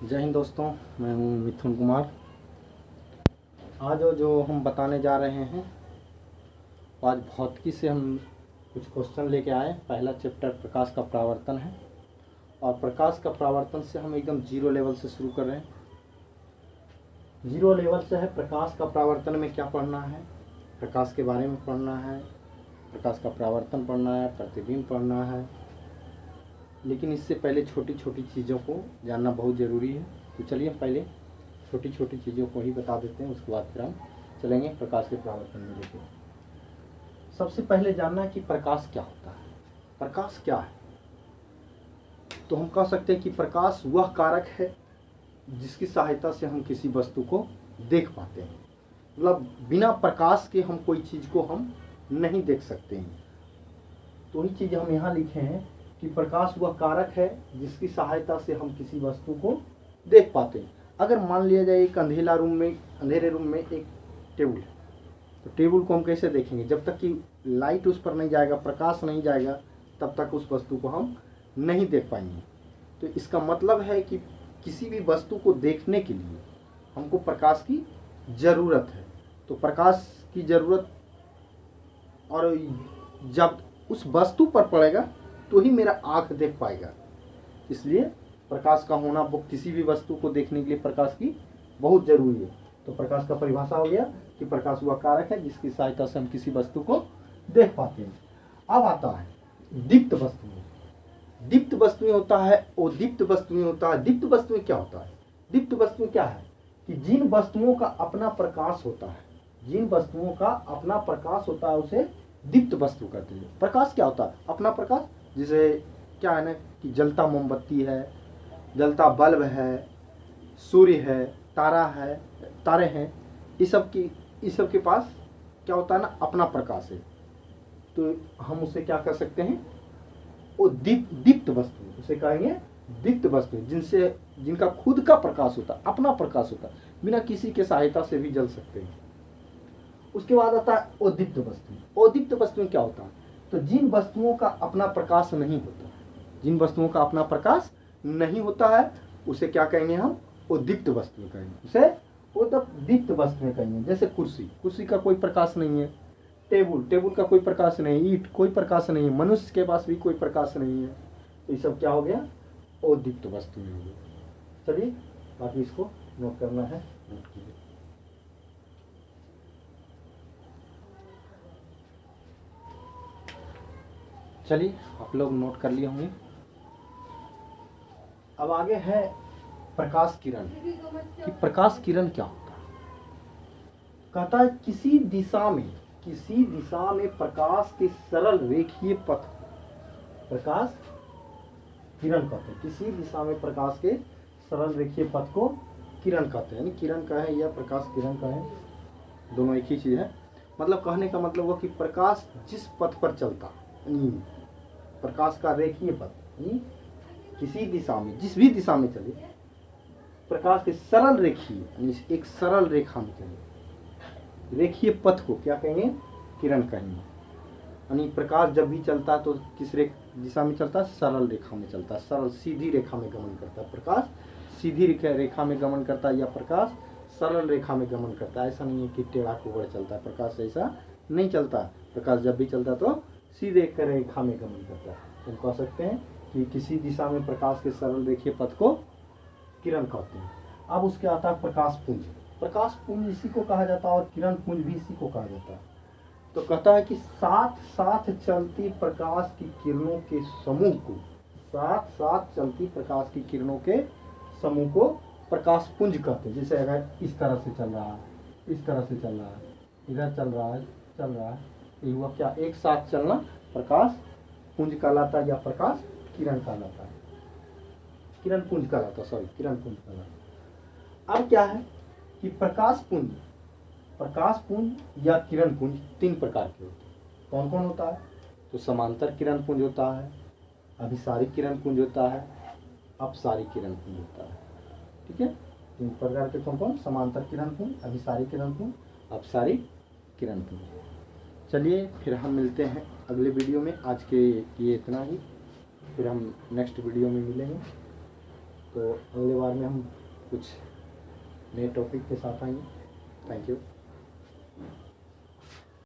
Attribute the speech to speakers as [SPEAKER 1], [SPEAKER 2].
[SPEAKER 1] जय हिंद दोस्तों, मैं हूं मिथुन कुमार। आज जो हम बताने जा रहे हैं, आज भौतिकी से हम कुछ क्वेश्चन लेके आए। पहला चैप्टर प्रकाश का परावर्तन है और प्रकाश का परावर्तन से हम एकदम जीरो लेवल से शुरू कर रहे हैं। जीरो लेवल से है प्रकाश का परावर्तन में क्या पढ़ना है, प्रकाश के बारे में पढ़ना है, प्रकाश का परावर्तन पढ़ना है, प्रतिबिंब पढ़ना है। लेकिन इससे पहले छोटी छोटी चीज़ों को जानना बहुत ज़रूरी है। तो चलिए पहले छोटी छोटी चीज़ों को ही बता देते हैं, उसके बाद फिर हम चलेंगे प्रकाश के परावर्तन में लेके। सबसे पहले जानना है कि प्रकाश क्या होता है। प्रकाश क्या है? तो हम कह सकते हैं कि प्रकाश वह कारक है जिसकी सहायता से हम किसी वस्तु को देख पाते हैं। मतलब बिना प्रकाश के हम कोई चीज़ को हम नहीं देख सकते हैं। तो वही चीज़ हम यहाँ लिखे हैं कि प्रकाश वह कारक है जिसकी सहायता से हम किसी वस्तु को देख पाते हैं। अगर मान लिया जाए एक अंधेरे रूम में एक टेबल है, तो टेबल को हम कैसे देखेंगे? जब तक कि लाइट उस पर नहीं जाएगा, प्रकाश नहीं जाएगा, तब तक उस वस्तु को हम नहीं देख पाएंगे। तो इसका मतलब है कि किसी भी वस्तु को देखने के लिए हमको प्रकाश की ज़रूरत है। तो प्रकाश की ज़रूरत, और जब उस वस्तु पर पड़ेगा तो ही मेरा आँख देख पाएगा। इसलिए प्रकाश का होना, वो किसी भी वस्तु को देखने के लिए प्रकाश की बहुत जरूरी है। तो प्रकाश का परिभाषा हो गया कि प्रकाश वह कारक है जिसकी सहायता से हम किसी वस्तु को देख पाते हैं। अब आता है दीप्त वस्तुएं। दीप्त वस्तुएं होता है और दीप्त वस्तुएं होता है। दीप्त वस्तुएं क्या होता है? दीप्त वस्तुएं क्या है कि जिन वस्तुओं का अपना प्रकाश होता है, जिन वस्तुओं का अपना प्रकाश होता है उसे दीप्त वस्तु कहते हैं। प्रकाश क्या होता है? अपना प्रकाश। जैसे क्या है ना कि जलता मोमबत्ती है, जलता बल्ब है, सूर्य है, तारे हैं, इस सब के पास क्या होता है ना, अपना प्रकाश है। तो हम उसे क्या कर सकते हैं? वो दीप्त वस्तु, उसे कहेंगे दीप्त वस्तु, जिनका खुद का प्रकाश होता है, अपना प्रकाश होता है, बिना किसी के सहायता से भी जल सकते हैं। उसके बाद आता है अदीप्त वस्तु। अदीप्त वस्तुएं क्या होता है? तो जिन वस्तुओं का अपना प्रकाश नहीं होता, जिन वस्तुओं का अपना प्रकाश नहीं होता है, उसे क्या कहेंगे हम? अदीप्त वस्तुएं कहेंगे, उसे अदीप्त वस्तुएं कहेंगे। जैसे कुर्सी का कोई प्रकाश नहीं है, टेबल का कोई प्रकाश नहीं, ईंट कोई प्रकाश नहीं है, मनुष्य के पास भी कोई प्रकाश नहीं है। तो ये सब क्या हो गया? अदीप्त वस्तुएं हो गई। चलिए बाकी इसको नोट करना है, नोट कीजिए। चलिए आप लोग नोट कर लिए होंगे। अब आगे है प्रकाश किरण। कि प्रकाश किरण क्या होता है? कहता है किसी दिशा में प्रकाश के सरल रेखीय पथ, प्रकाश किरण कहते हैं। किसी दिशा में प्रकाश के सरल रेखीय पथ को किरण कहते हैं। यानी किरण का है या प्रकाश किरण का है, दोनों एक ही चीज है। मतलब कहने का मतलब वो कि प्रकाश जिस पथ पर चलता, प्रकाश का रेखीय पथ, किसी दिशा में, जिस भी दिशा में चले, प्रकाश के सरल रेखीय, एक सरल रेखा में चले, रेखीय पथ को क्या कहेंगे? किरण कहेंगे। यानी प्रकाश जब भी चलता है तो किस दिशा में चलता है? सरल रेखा में चलता है, सरल सीधी रेखा में गमन करता है। प्रकाश सीधी रेखा में गमन करता है या प्रकाश सरल रेखा में गमन करता है। ऐसा नहीं है कि टेढ़ा कुबड़ चलता है, प्रकाश ऐसा नहीं चलता। प्रकाश जब भी चलता है तो सीधे रेखा में गमन करता है। हम कह सकते हैं कि किसी दिशा में प्रकाश के सरल रेखीय पथ को किरण कहते हैं। अब उसके आता है प्रकाश पुंज। प्रकाश पुंज इसी को कहा जाता है और किरण पुंज भी इसी को कहा जाता है। तो कहता है कि साथ साथ चलती प्रकाश की किरणों के समूह को, साथ साथ चलती प्रकाश की किरणों के समूह को प्रकाश पुंज कहते हैं। जैसे अगर इस तरह से चल रहा है, इस तरह से चल रहा है, इधर चल रहा है, ये हुआ क्या? एक साथ चलना प्रकाश पुंज कहलाता है या प्रकाश किरण कहलाता है। किरण पुंज कहलाता। अब क्या है कि प्रकाश पुंज या किरण पुंज तीन प्रकार के होते हैं। कौन कौन होता है? तो समांतर किरण पुंज होता है, अभिसारिक किरण पुंज होता है, अपसारिक किरण पुंज होता है। ठीक है, तीन प्रकार के कौन? समांतर किरण पुंज, अभिसारिक किरण पुंज, अपसारिक किरण पुंज। चलिए फिर हम मिलते हैं अगले वीडियो में। आज के लिए इतना ही, फिर हम नेक्स्ट वीडियो में मिलेंगे। तो अगले बार में हम कुछ नए टॉपिक के साथ आएंगे। Thank you.